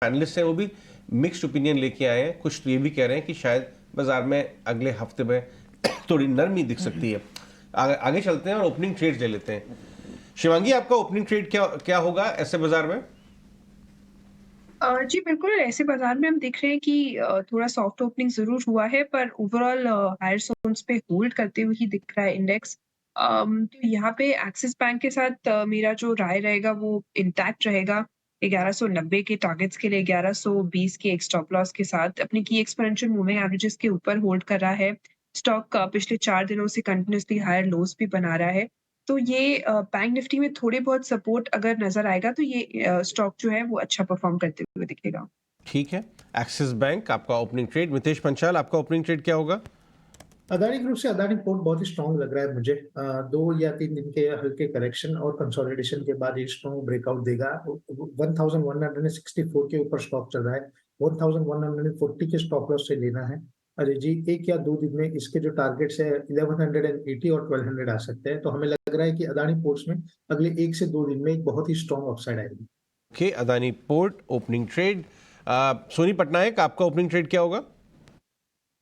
Analyst हैं वो भी मिक्स्ड ओपिनियन लेके आए हैं। कुछ तो ये भी कह रहे हैं कि शायद बाजार में अगले हफ्ते में थोड़ी नरमी दिख सकती है। आगे चलते हैं और ओपनिंग ट्रेड ले लेते हैं। शिवांगी, आपका ओपनिंग ट्रेड क्या क्या होगा ऐसे बाजार में? जी बिल्कुल, ऐसे बाज़ार में हम देख रहे हैं कि थोड़ा सॉफ्ट ओपनिंग ज़रूर हुआ है, पर ओवरऑल हायर ज़ोन्स पे होल्ड करते हुए ही दिख रहा है इंडेक्स। तो यहाँ पे एक्सिस बैंक के साथ मेरा जो राय रहेगा वो इंटैक्ट रहेगा। 1190 के टारगेट्स के लिए 1120 के एक स्टॉप लॉस के साथ अपनी की एक्सपोनेंशियल मूविंग एवरेजेस के ऊपर होल्ड कर रहा है। स्टॉक पिछले 4 दिनों से कंटिन्यूअसली हायर लोज़ भी बना रहा है। तो ये बैंक निफ्टी में थोड़े बहुत सपोर्ट अगर नज़र आएगा तो ये स्टॉक जो है वो अच्छा परफ़ॉर्म करते हुए दिखेगा। ठीक है, एक्सिस बैंक आपका ओपनिंग ट्रेड। मितेश पंचाल, आपका ओपनिंग ट्रेड क्या होगा? अदानी ग्रुप से अदानी पोर्ट बहुत ही स्ट्रांग लग रहा है मुझे। 2 या 3 दिन के हल्के करेक्शन और कंसोलिडेशन के बाद ये स्ट्रांग ब्रेकआउट देगा। 1164 के ऊपर स्टॉक चल रहा है। 1140 के स्टॉप लॉस से लेना है। अरे जी, 1 या 2 दिन में इसके जो टारगेट्स है 1180 और 1200 आ सकते हैं। तो हमें लग रहा है कि अदानी पोर्ट्स में अगले 1 से 2 दिन में एक बहुत ही स्ट्रांग अपसाइड आएगी। Okay, Adani port opening trade. Soni Patnaik, आपका ओपनिंग ट्रेड क्या होगा?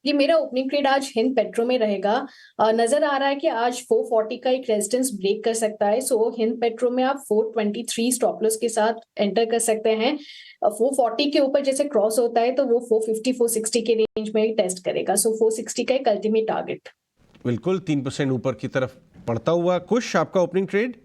ये मेरा ओपनिंग ट्रेड आज हिंद पेट्रो में रहेगा। नजर आ रहा है कि आज 440 का एक रेजिस्टेंस ब्रेक कर सकता है। सो हिंद पेट्रो में आप 423 स्टॉप लॉस के साथ एंटर कर सकते हैं। 440 के ऊपर जैसे क्रॉस होता है तो वो 450 460 के रेंज में टेस्ट करेगा। सो 460 का एक अल्टीमेट टारगेट। बिल्कुल 3% ऊपर की तरफ बढ़ता हुआ। कुश, आपका ओपनिंग ट्रेड?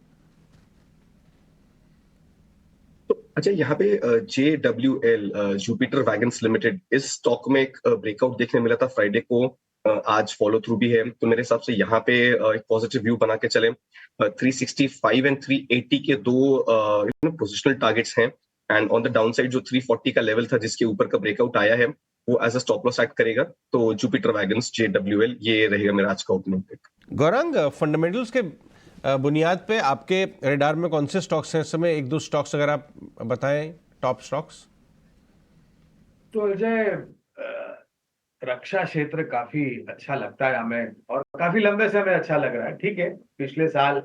अच्छा, यहाँ पे JWL जुपिटर वैगन्स लिमिटेड, इस स्टॉक में एक ब्रेकआउट देखने मिला था फ्राइडे को। आज फॉलो थ्रू भी है, तो मेरे हिसाब से यहाँ पे एक पॉजिटिव व्यू बना के चले। 365 एंड 380 के दो पोजिशनल टारगेट्स हैं, and on the down side जो 340 का लेवल था जिसके ऊपर का ब्रेकआउट आया है वो as a stop loss act करेगा। तो जुपिटर वैगन्स JWL ये रहेगा मेरा आज का ओपनिंग पिक। गौरांग, फंडामेंटल्स के बुनियाद पे आपके रेडार में कौन से स्टॉक्स हैं इस समय? एक दो स्टॉक्स अगर आप बताएं, टॉप स्टॉक्स। तो अजय, रक्षा क्षेत्र काफी अच्छा लगता है हमें और काफी लंबे समय अच्छा लग रहा है। ठीक है, पिछले साल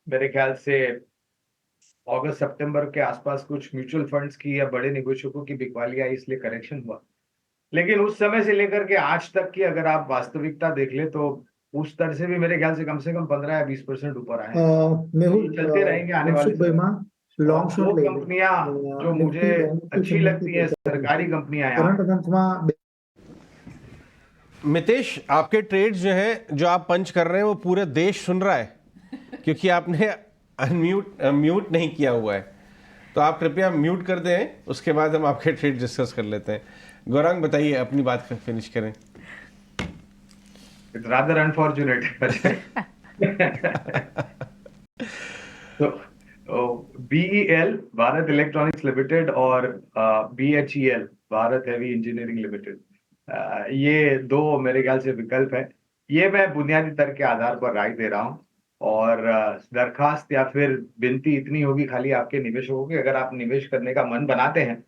मेरे ख्याल से अगस्त सितंबर के आसपास कुछ म्यूचुअल फंड्स की या बड़े निवेशकों की बिकवाली आई, इसलिए करेक्शन हुआ। लेकिन उस समय से लेकर के आज तक की अगर आप वास्तविकता देख ले तो उस तरह से भी मेरे ख्याल से कम 15 या 20% ऊपर आए हैं। चलते रहेंगे आने वाले समय। लॉन्ग दो शॉट कंपनियां जो मुझे अच्छी लगती है, सरकारी कंपनियां। मितेश, आपके ट्रेड्स जो हैं जो आप पंच कर रहे हैं वो पूरे देश सुन रहा है, क्योंकि आपने म्यूट नहीं किया हुआ है। तो आप कृपया म्यूट कर दें, उसके बाद हम आपके ट्रेड डिस्कस कर लेते हैं। गौरांग, बताइए, अपनी बात फिनिश करें। It's rather unfortunate. तो BEL भारत इलेक्ट्रॉनिक्स लिमिटेड और BHEL Bharat heavy engineering limited, ये दो मेरे ख्याल से विकल्प है। ये मैं बुनियादी तर्क के आधार पर राय दे रहा हूँ और दरखास्त या फिर विनती इतनी होगी खाली आपके निवेशकों की, अगर आप निवेश करने का मन बनाते हैं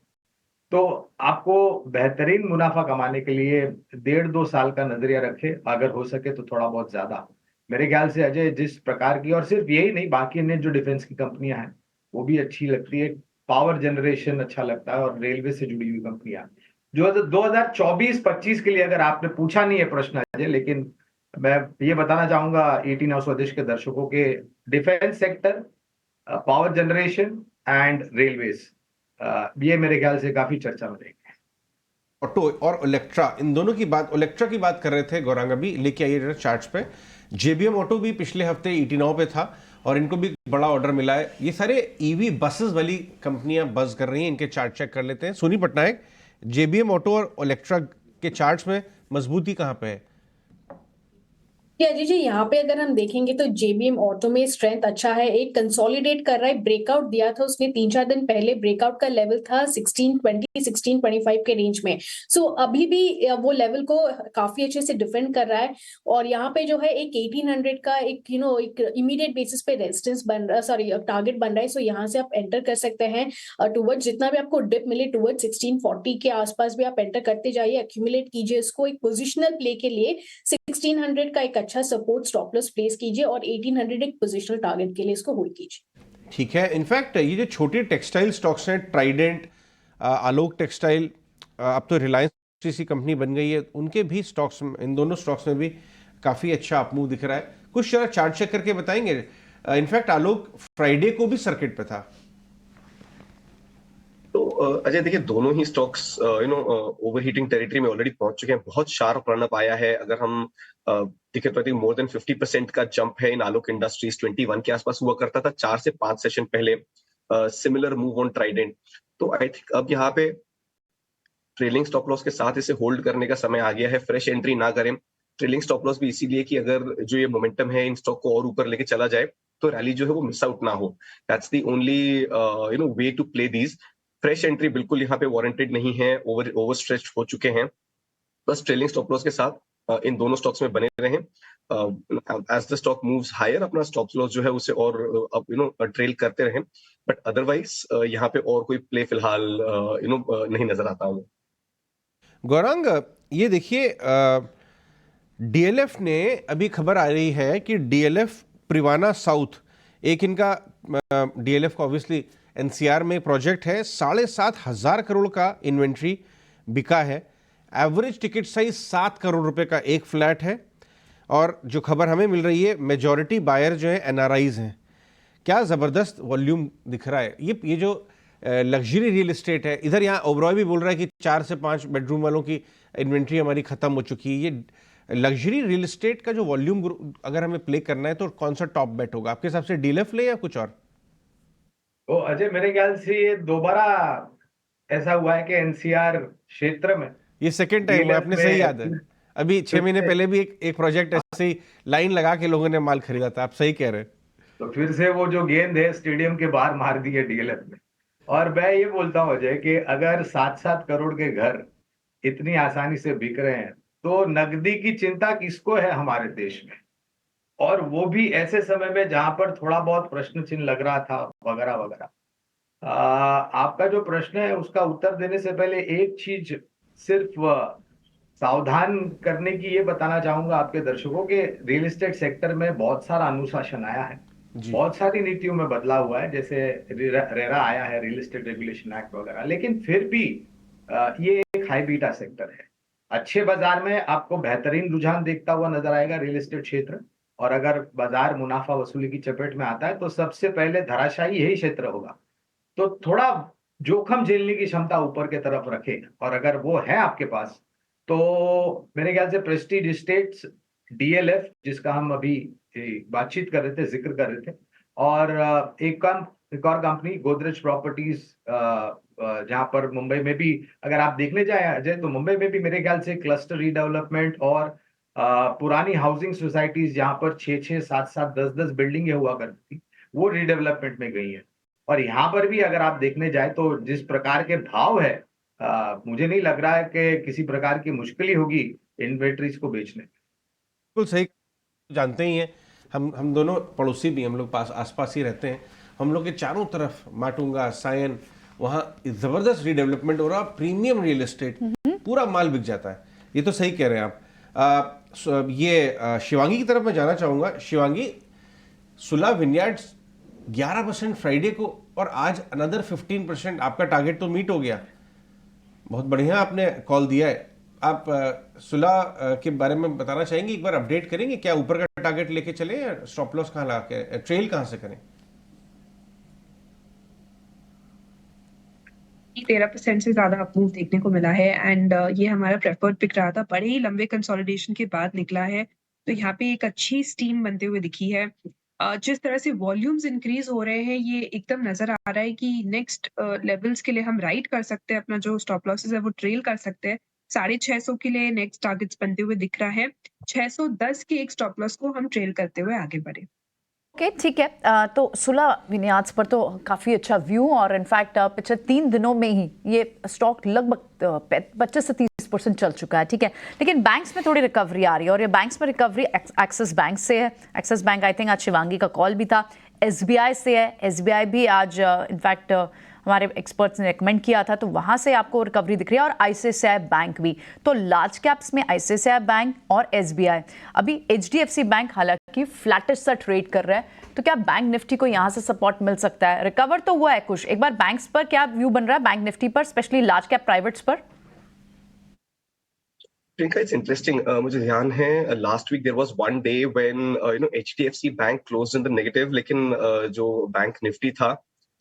तो आपको बेहतरीन मुनाफा कमाने के लिए 1.5-2 साल का नजरिया रखे, अगर हो सके तो थोड़ा बहुत ज्यादा। मेरे ख्याल से अजय, जिस प्रकार की, और सिर्फ यही नहीं, बाकी अन्य जो डिफेंस की कंपनियां हैं वो भी अच्छी लगती है। पावर जनरेशन अच्छा लगता है और रेलवे से जुड़ी हुई कंपनियां जो 2024-25 के लिए, अगर आपने पूछा नहीं है प्रश्न अजय, लेकिन मैं ये बताना चाहूंगा 18 हाउस स्वदेश के दर्शकों के, defence sector, power generation and railways, ये मेरे ख्याल से काफी चर्चा में रहेंगे। ऑटो और इलेक्ट्रा, इन दोनों की बात, इलेक्ट्रा की बात कर रहे थे गौरांग, अभी लेके आइए चार्ट्स पे। JBM ऑटो भी पिछले हफ्ते 89 पे था और इनको भी बड़ा ऑर्डर मिला है। ये सारे EV बसेस वाली कंपनियां बज कर रही हैं, इनके चार्ट चेक कर लेते हैं। सोनी पटनायक, JBM ऑटो और इलेक्ट्रा के चार्ट्स में मजबूती कहां पे है? अजय जी, यहाँ पे अगर हम देखेंगे तो JBM ऑटो में स्ट्रेंथ अच्छा है, एक कंसोलिडेट कर रहा है। ब्रेकआउट दिया था उसने 3-4 दिन पहले, ब्रेकआउट का लेवल था 1620 1625 के रेंज में। सो अभी भी वो लेवल को काफी अच्छे से डिफेंड कर रहा है और यहाँ पे जो है एक 1800 का एक एक इमीडिएट बेसिस पे रेजिस्टेंस बन रहा, सॉरी टारगेट बन रहा है। सो यहाँ से आप एंटर कर सकते हैं टुवर्ड्स, जितना भी आपको डिप मिले टुवर्ड्स 1640 के आसपास भी आप एंटर करते जाइए, एक्यूमुलेट कीजिए इसको। एक पोजिशनल प्ले के लिए 1600 का एक अच्छा सपोर्ट स्टॉप लॉस प्लेस कीजिए और 1800 एक पोजिशनल टारगेट के लिए इसको होल्ड कीजिए। ठीक है। इनफैक्ट ये जो छोटे टेक्सटाइल स्टॉक्स हैं, ट्राइडेंट, आलोक टेक्सटाइल, अब तो रिलायंस जैसी कंपनी बन गई है, उनके भी स्टॉक्स, इन दोनों स्टॉक्स में भी काफ़ी अच्छा अपमूव दिख रहा है। कुछ जरा चार्ट चेक करके बताएंगे। इनफैक्ट आलोक फ्राइडे को भी सर्किट पे था। तो अजय देखिए, दोनों ही स्टॉक्स ओवरहीटिंग टेरिटरी में ऑलरेडी पहुंच चुके हैं। बहुत शार्प रनअप आया है। अगर हम देखें तो मोर देन 50% का जंप है इन आलोक इंडस्ट्रीज। 21 के आसपास हुआ करता था 4 से 5 सेशन पहले। Similar move on Trident. तो आई थिंक अब यहाँ पे ट्रेलिंग स्टॉप लॉस के साथ इसे होल्ड करने का समय आ गया है। फ्रेश एंट्री ना करें। ट्रेलिंग स्टॉप लॉस भी इसीलिए कि अगर जो ये मोमेंटम है इन स्टॉक को और ऊपर लेके चला जाए तो रैली जो है वो मिस आउट ना हो। That's the only way to play these. Fresh entry बिल्कुल यहाँ पे वारंटेड नहीं है। ओवर स्ट्रेच हो चुके हैं। बस ट्रेलिंग स्टॉप लॉस के साथ इन दोनों स्टॉक्स में बने रहें। As the stock moves higher, अपना स्टॉप लॉस जो है उसे और ट्रेल करते रहें। बट अदरवाइज यहाँ पे और कोई प्ले फिलहाल नहीं नजर आता हूँ। गौरांग, ये देखिए, डीएलएफ ने अभी खबर आ रही है कि डीएलएफ प्रिवाना साउथ, एक इनका डीएलएफ का ऑब्वियसली एनसीआर में प्रोजेक्ट है, 7,500 करोड़ का इन्वेंट्री बिका है। एवरेज टिकट साइज 7 करोड़ रुपए का एक फ्लैट है। और जो खबर हमें मिल रही है, मेजॉरिटी बायर जो है एनआरआईज हैं। क्या ज़बरदस्त वॉल्यूम दिख रहा है। ये जो लग्जरी रियल एस्टेट है, इधर यहाँ ओबरॉय भी बोल रहा है कि 4 से 5 बेडरूम वालों की इन्वेंट्री हमारी खत्म हो चुकी है। ये लग्जरी रियल एस्टेट का जो वॉल्यूम अगर हमें प्ले करना है तो कौन सा टॉप बेट होगा आपके हिसाब से? डीएलएफ ले या कुछ और? तो अजय, मेरे ख्याल से ये दोबारा ऐसा हुआ है कि एनसीआर क्षेत्र में ये सेकेंड टाइम है, आपने सही याद है। अभी 6 महीने पहले भी एक प्रोजेक्ट ऐसे ही लाइन लगा के लोगों ने माल खरीदा था। आप सही कह रहे हैं। तो फिर से वो जो गेंद है स्टेडियम के बाहर मार दी है डीएलएफ में। और मैं ये बोलता हूँ अजय कि अगर 7-7 करोड़ के घर इतनी आसानी से बिक रहे हैं तो नकदी की चिंता किसको है हमारे देश में? और वो भी ऐसे समय में जहां पर थोड़ा बहुत प्रश्न चिन्ह लग रहा था वगैरह वगैरह। आपका जो प्रश्न है उसका उत्तर देने से पहले एक चीज सिर्फ सावधान करने की ये बताना चाहूंगा आपके दर्शकों के, रियल एस्टेट सेक्टर में बहुत सारा अनुशासन आया है। बहुत सारी नीतियों में बदलाव हुआ है, जैसे रेरा आया है, रियल एस्टेट रेगुलेशन एक्ट वगैरह। लेकिन फिर भी ये एक हाई बीटा सेक्टर है। अच्छे बाजार में आपको बेहतरीन रुझान देखता हुआ नजर आएगा रियल एस्टेट क्षेत्र। और अगर बाजार मुनाफा वसूली की चपेट में आता है तो सबसे पहले धराशायी यही क्षेत्र होगा। तो थोड़ा जोखिम झेलने की क्षमता ऊपर के तरफ रखें, और अगर वो है आपके पास तो मेरे ख्याल से प्रेस्टीज एस्टेट्स, डीएलएफ जिसका हम अभी बातचीत कर रहे थे, जिक्र कर रहे थे, और एक और कंपनी गोदरेज प्रॉपर्टीज, जहां पर मुंबई में भी अगर आप देखने जाए अजय तो मुंबई में भी मेरे ख्याल से क्लस्टर रीडेवलपमेंट और पुरानी हाउसिंग सोसाइटीज जहां पर 6-6, 7-7, 10-10 बिल्डिंगें हुआ करती थी वो रीडेवलपमेंट में गई है। और यहाँ पर भी अगर आप देखने जाए तो जिस प्रकार के भाव है, मुझे नहीं लग रहा है कि किसी प्रकार की मुश्किल ही होगी इन्वेंट्रीज को बेचने। बिल्कुल सही, जानते ही हैं हम दोनों पड़ोसी भी, हम लोग आसपास ही रहते हैं। हम लोग के चारों तरफ माटुंगा, सायन, वहाँ जबरदस्त रीडेवलपमेंट हो रहा, प्रीमियम रियल एस्टेट, पूरा माल बिक जाता है। ये तो सही कह रहे हैं आप। शिवांगी की तरफ मैं जाना चाहूंगा। शिवांगी, सुला विनयार्ड्स 11% फ्राइडे को और आज अनदर 15%। आपका टारगेट तो मीट हो गया। बहुत बढ़िया आपने कॉल दिया है। आप सुला के बारे में बताना चाहेंगे, एक बार अपडेट करेंगे? क्या ऊपर का टारगेट लेके चले या स्टॉप लॉस कहाँ लगा के, ट्रेल कहाँ से करें? 13% से ज्यादा अपमूव देखने को मिला है एंड ये हमारा प्रेफर्ड पिक रहा था। बड़े ही लंबे कंसोलिडेशन के बाद निकला है, तो यहाँ पे एक अच्छी स्टीम बनते हुए दिखी है। जिस तरह से वॉल्यूम्स इंक्रीज हो रहे हैं, ये एकदम नजर आ रहा है कि नेक्स्ट लेवल्स के लिए हम राइट कर सकते हैं, अपना जो स्टॉप लॉसेस है वो ट्रेल कर सकते हैं। 650 के लिए नेक्स्ट टारगेट्स बनते हुए दिख रहा है। 610 के एक स्टॉप लॉस को हम ट्रेल करते हुए आगे बढ़े। ओके, ठीक है। तो सुला विनयार्ड्स पर तो काफ़ी अच्छा व्यू, और इनफैक्ट पिछले 3 दिनों में ही ये स्टॉक लगभग 25 से 30% चल चुका है, ठीक है। लेकिन बैंक्स में थोड़ी रिकवरी आ रही है, और ये बैंक्स में रिकवरी एक्सिस बैंक से है। एक्सिस बैंक, आई थिंक आज शिवांगी का कॉल भी था, एसबीआई से है। एसबीआई भी आज इनफैक्ट हमारे एक्सपर्ट्स ने रिकमेंड किया था, तो वहाँ से आपको रिकवरी दिख रही है। और ICICI बैंक भी, तो लार्ज कैप्स में ICICI बैंक और SBI। अभी HDFC बैंक हालांकि फ्लैटिश सा ट्रेड कर रहा है, तो क्या बैंक निफ्टी को यहाँ से सपोर्ट मिल सकता है? रिकवर तो हुआ है कुछ, एक बार बैंक्स पर क्या व्यू बन रहा है, बैंक निफ्टी पर, स्पेशली लार्ज कैप प्राइवेट्स पर? Priyanka, it's interesting. मुझे ध्यान है last week there was one day when HDFC bank closed in the negative, लेकिन जो बैंक निफ्टी था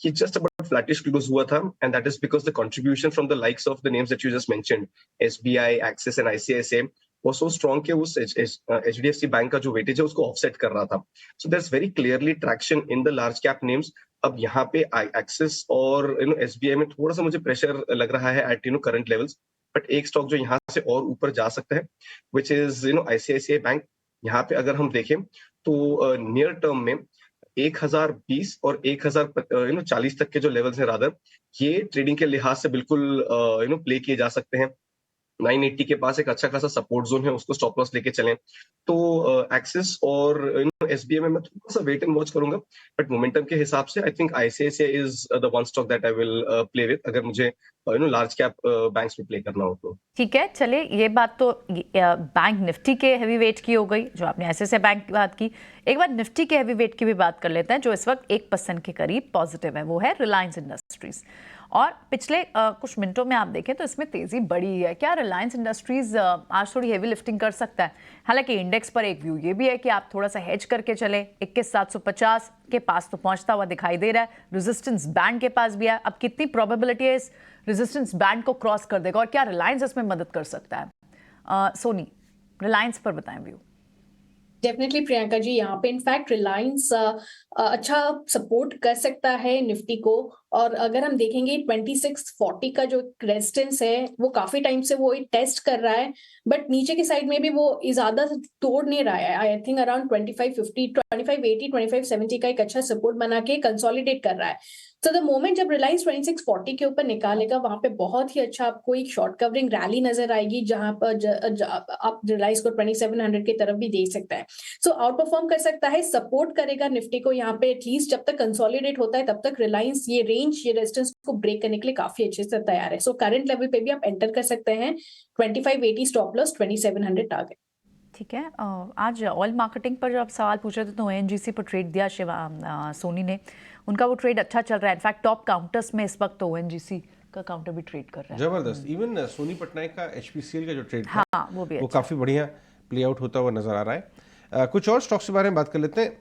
ये जस्ट अबाउट फ्लैटिश क्लोज हुआ था, and that is because the contribution from the likes of the names that you just mentioned, SBI, axis and ICICI was so strong कि उस HDFC bank का जो weightage है उसको ऑफसेट कर रहा था. So there's very clearly traction in the large cap names. अब यहाँ पे एक्सिस और SBI में थोड़ा सा मुझे प्रेशर लग रहा है एट करंट लेवल्स, बट एक स्टॉक जो यहाँ से और ऊपर जा सकता है विच इज ICICI बैंक. यहाँ पे अगर हम देखें तो नियर टर्म में 1020 और 1040 तक के जो लेवल्स हैं रादर, ये ट्रेडिंग के लिहाज से बिल्कुल प्ले किए जा सकते हैं. 980 के पास एक अच्छा खासा सपोर्ट जोन है, उसको स्टॉप लॉस लेके चलें. तो एक्सिस और SBI में मैं थोड़ा सा वेट एंड वॉच करूंगा, बट मोमेंटम के हिसाब से I think ICICI is the one stock that I will play with, अगर मुझे लार्ज कैप बैंक्स में प्ले करना हो तो. ठीक है, चलिए ये बात तो बैंक निफ्टी के हैवी वेट की हो गई, जो आपने ICICI बैंक की बात की. एक बार निफ्टी के हैवी वेट की भी बात कर लेते हैं, जो इस वक्त 1% के करीब पॉजिटिव है, वो है रिलायंस इंडस्ट्रीज. और पिछले कुछ मिनटों में आप देखें तो इसमें तेजी बढ़ी है. क्या रिलायंस इंडस्ट्रीज आज थोड़ी हेवी लिफ्टिंग कर सकता है? हालांकि इंडेक्स पर एक व्यू ये भी है कि आप थोड़ा सा हेज करके चले, 21,750 के पास तो पहुंचता हुआ दिखाई दे रहा है, रेजिस्टेंस बैंड के पास भी है. अब कितनी प्रोबेबिलिटी है इस रेजिस्टेंस बैंड को क्रॉस कर देगा, और क्या रिलायंस इसमें मदद कर सकता है? सोनी, रिलायंस पर बताएं व्यू. डेफिनेटली प्रियंका जी, यहाँ पे इनफैक्ट रिलायंस अच्छा सपोर्ट कर सकता है निफ्टी को. और अगर हम देखेंगे 2640 का जो रेजिस्टेंस है वो काफी टाइम से वो टेस्ट कर रहा है, बट नीचे की साइड में भी वो ज्यादा तोड़ नहीं रहा है. आई थिंक अराउंड 2550, 2580, 2570 का एक अच्छा सपोर्ट बना के कंसोलिडेट कर रहा है. तो द मोमेंट जब रिलायंस 2640 के ऊपर निकालेगा, वहां पे बहुत ही अच्छा आपको एक शॉर्ट कवरिंग रैली नजर आएगी, जहां पर आप रिलायंस को 2700 की तरफ भी देख सकता है. सो आउट परफॉर्म कर सकता है, सपोर्ट करेगा निफ्टी को यहाँ पे. एटलीस्ट जब तक कंसोलिडेट होता है तब तक रिलायंस ये रेजिस्टेंस को ब्रेक करने के लिए काफी अच्छे से तैयार है. सो करंट लेवल पे भी आप एंटर कर सकते हैं. 2580 स्टॉप लॉस, 2700 टारगेट. ठीक है, आज ऑयल मार्केटिंग पर जब आप सवाल पूछ रहे थे तो ONGC पर ट्रेड दिया सोनी ने, उनका वो ट्रेड अच्छा चल रहा है. इनफैक्ट टॉप काउंटर्स में इस वक्त तो ONGC का काउंटर भी ट्रेड कर रहा है. जबरदस्त. इवन सोनी पटनायक का HPCL का जो ट्रेड था, हाँ, वो भी वो अच्छा. काफ़ी बढ़िया प्ले आउट होता हुआ नजर आ रहा है. कुछ और स्टॉक्स के बारे में बात कर लेते हैं.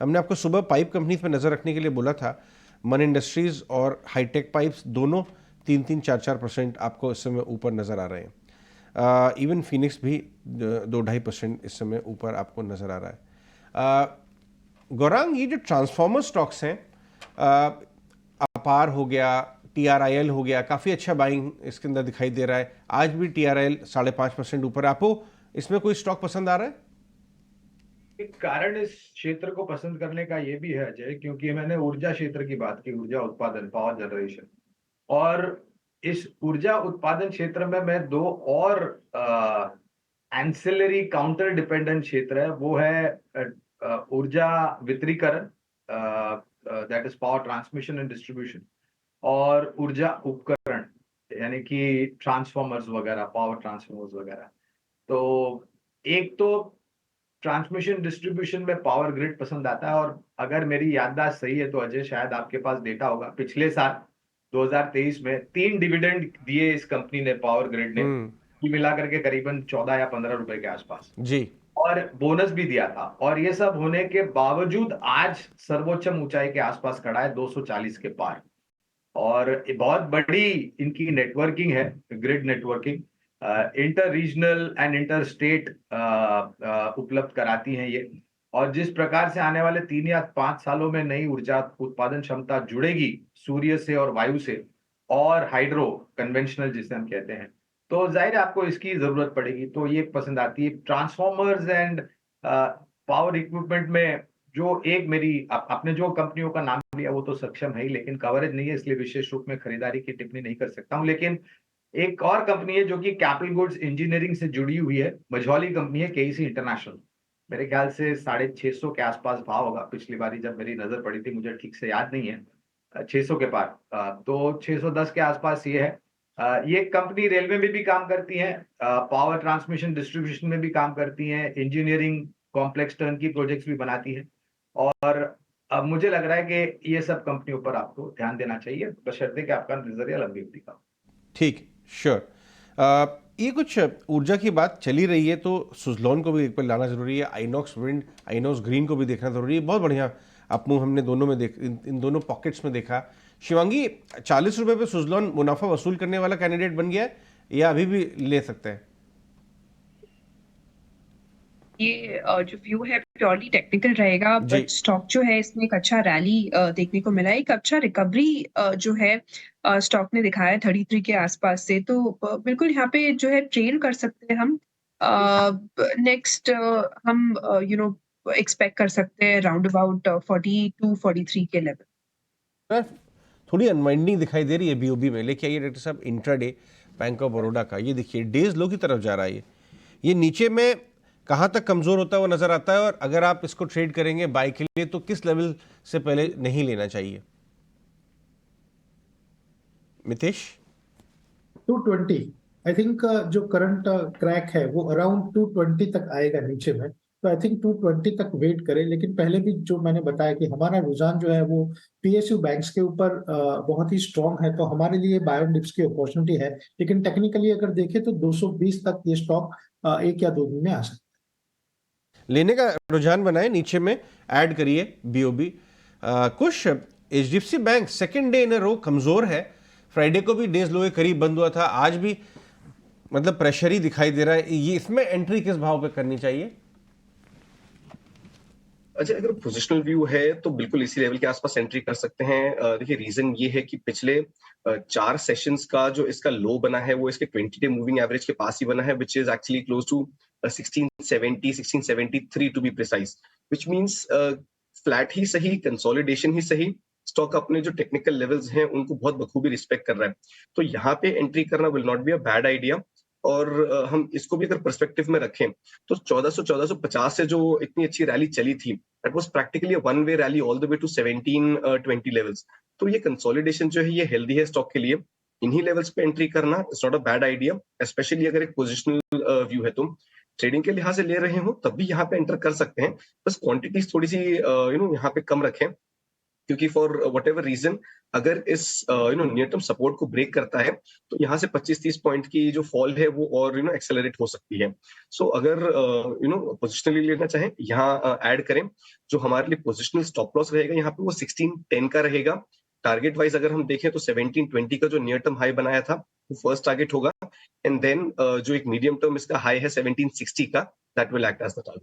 हमने आपको सुबह पाइप कंपनीज पर नज़र रखने के लिए बोला था. मन इंडस्ट्रीज और हाईटेक पाइप्स दोनों 3-4% आपको इस समय ऊपर नज़र आ रहे हैं. इवन फिनिक्स भी 2-2.5% इस समय ऊपर आपको नज़र आ रहा है. गौरांग, ये जो ट्रांसफॉर्मर स्टॉक्स हैं, अपार हो गया, TRIL हो गया, काफ़ी अच्छा बाइंग इसके अंदर दिखाई दे रहा है. आज भी TRIL 5.5% ऊपर. आपको इसमें कोई स्टॉक पसंद आ रहा है? एक कारण इस क्षेत्र को पसंद करने का ये भी है अजय, क्योंकि मैंने ऊर्जा क्षेत्र की बात की, ऊर्जा उत्पादन, पावर जनरेशन. और इस ऊर्जा उत्पादन क्षेत्र में मैं दो और एंसिलरी काउंटर डिपेंडेंट क्षेत्र है, वो है ऊर्जा वितरीकरण, that is power transmission and distribution, और ऊर्जा उपकरण यानी कि ट्रांसफॉर्मर्स वगैरह, पावर ट्रांसफॉर्मर्स वगैरह. तो एक तो ट्रांसमिशन डिस्ट्रीब्यूशन में पावर ग्रिड पसंद आता है. और अगर मेरी याददाश्त सही है तो अजय, शायद आपके पास डेटा होगा, पिछले साल 2023 में 3 डिविडेंड दिए इस कंपनी ने, पावर ग्रिड ने, मिला करके करीबन 14 या 15 रुपए के आसपास जी, और बोनस भी दिया था. और ये सब होने के बावजूद आज सर्वोच्चम ऊंचाई के आसपास खड़ा है, 240 के पार. और बहुत बड़ी इनकी नेटवर्किंग है, grid networking, inter regional and inter state उपलब्ध कराती हैं ये. और जिस प्रकार से आने वाले 3 या 5 सालों में नई ऊर्जा उत्पादन क्षमता जुड़ेगी सूर्य से और वायु से, और हाइड्रो कन्वेंशनल जिसे हम कहते हैं, तो जाहिर है आपको इसकी जरूरत पड़ेगी. तो ये पसंद आती है. ट्रांसफॉर्मर्स एंड पावर इक्विपमेंट में जो एक मेरी, आपने जो कंपनियों का नाम लिया वो तो सक्षम है ही, लेकिन कवरेज नहीं है, इसलिए विशेष रूप में खरीदारी की टिप्पणी नहीं कर सकता हूं. लेकिन एक और कंपनी है जो कि कैपिटल गुड्स इंजीनियरिंग से जुड़ी हुई है, मझौली कंपनी है, KEC इंटरनेशनल. मेरे ख्याल से 650 के आसपास भाव होगा. पिछली बारी जब मेरी नजर पड़ी थी, मुझे ठीक से याद नहीं है. 600 के पार। तो 610 के आसपास ये है। ये कंपनी रेलवे में भी काम करती है, पावर ट्रांसमिशन डिस्ट्रीब्यूशन में भी काम करती है, इंजीनियरिंग कॉम्प्लेक्स टर्न की प्रोजेक्ट्स भी बनाती है। और अब मुझे लग रहा है कि ये सब कंपनियों पर आपको ध्यान देना चाहिए, बशर्ते कि आपका नजरिया लंबी अवधि का हो। ठीक, श्योर। ये कुछ ऊर्जा की बात चली रही है तो सुजलॉन को भी एक पर लाना जरूरी है, आइनॉक्स विंड, आइनॉक्स ग्रीन को भी देखना जरूरी है। बहुत बढ़िया अपमूव हमने दोनों में इन दोनों पॉकेट्स में देखा। शिवांगी, 40 रुपए पे सुजलॉन मुनाफा वसूल करने वाला कैंडिडेट बन गया है या अभी भी ले सकते हैं? ये जो व्यू है प्योरली टेक्निकल रहेगा, जी। बट स्टॉक जो है इसमें एक अच्छा रैली देखने को मिला है, एक अच्छा रिकवरी जो है स्टॉक ने दिखाया 33 के आसपास से। तो बिल्कुल यहाँ पे जो है ट्रेल कर सकते हैं हम। नेक्स्ट हम एक्सपेक्ट कर सकते हैं राउंड अबाउट 42-43 के लेवल। थोड़ी अनवाइंडिंग दिखाई दे रही है बीओबी में। लेके आइए डॉक्टर साहब इंट्राडे बैंक ऑफ बड़ौदा का। ये देखिए डेज लो की तरफ जा रहा है। ये नीचे में कहाँ तक कमजोर होता है वो नजर आता है, और अगर आप इसको ट्रेड करेंगे बाय के लिए तो किस लेवल से पहले नहीं लेना चाहिए? मितेश? 220 आई थिंक जो करंट क्रैक है वो अराउंड 220 तक आएगा नीचे में, तो आई थिंक 220 तक वेट करें। लेकिन पहले भी जो मैंने बताया कि हमारा रुझान जो है वो पीएसयू बैंक्स के ऊपर बहुत ही स्ट्रांग है, तो हमारे लिए बायो डिप्स की अपॉर्चुनिटी है। लेकिन टेक्निकली अगर देखें तो 220 तक ये स्टॉक 1 या 2 दिन में आ सकता है। लेने का रुझान बनाए, नीचे में ऐड करिए बीओबी। कुछ HDFC bank second day in row कमजोर है। फ्राइडे को भी डेज लो के करीब बंद हुआ था, आज भी मतलब प्रेशर ही दिखाई दे रहा है। ये इसमें एंट्री किस भाव पे करनी चाहिए? अच्छा, अगर पोजिशनल व्यू है तो बिल्कुल इसी लेवल के आसपास एंट्री कर सकते हैं। देखिए रीजन ये है कि पिछले 4 सेशंस का जो इसका लो बना है वो इसके 20 डे मूविंग एवरेज के पास ही बना है, which is actually close to 1670 1673 to be precise, which means flat ही सही, कंसोलिडेशन ही सही, स्टॉक अपने जो टेक्निकल लेवल्स हैं उनको बहुत बखूबी रिस्पेक्ट कर रहा है। तो यहाँ पे एंट्री करना will not be a bad idea. और हम इसको भी अगर पर्सपेक्टिव में रखें तो 1450 से जो इतनी अच्छी रैली चली थी, that was practically a one way rally all the way to 1720 levels. तो ये कंसोलिडेशन जो है ये हेल्दी है स्टॉक के लिए। इन्हीं लेवल्स पे एंट्री करना it's not a bad idea, specially अगर एक पोजिशनल व्यू है तो ट्रेडिंग के लिहाज से ले रहे हो तब भी यहाँ पे एंटर कर सकते हैं। बस क्वांटिटीज थोड़ी सी यहाँ पे कम रखें, क्योंकि फॉर वट एवर रीजन अगर इस नियर टर्म सपोर्ट को ब्रेक करता है तो यहाँ से 25-30 पॉइंट की जो फॉल है वो और एक्सेलरेट हो सकती है। सो अगर पोजिशनली लेना चाहें यहाँ ऐड करें। जो हमारे लिए पोजिशनल स्टॉप लॉस रहेगा यहाँ पे वो 1610 का रहेगा। टारगेट वाइज अगर हम देखें तो 1720 का जो नियर टर्म हाई बनाया था वो फर्स्ट टारगेट होगा, एंड देन जो एक मीडियम टर्म इसका हाई है 1760 का, that will act as the target.